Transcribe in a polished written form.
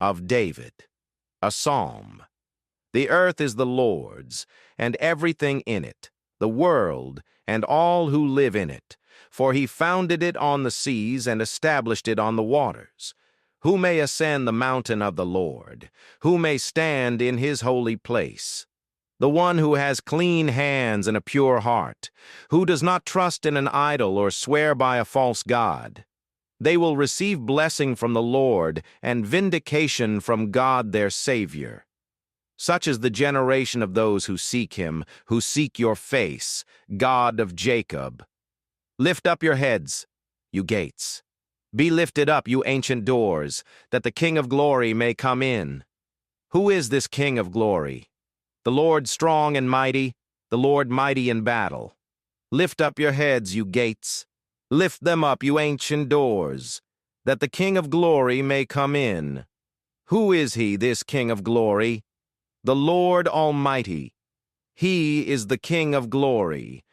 of David. A psalm. The earth is the Lord's, and everything in it, the world, and all who live in it. For he founded it on the seas and established it on the waters. Who may ascend the mountain of the Lord? Who may stand in his holy place? The one who has clean hands and a pure heart, who does not trust in an idol or swear by a false god. They will receive blessing from the Lord and vindication from God their Savior. Such is the generation of those who seek him, who seek your face, God of Jacob. Lift up your heads, you gates. Be lifted up, you ancient doors, that the King of glory may come in. Who is this King of glory? The Lord strong and mighty, the Lord mighty in battle. Lift up your heads, you gates. Lift them up, you ancient doors, that the King of glory may come in. Who is he, this King of glory? The Lord Almighty. He is the King of glory.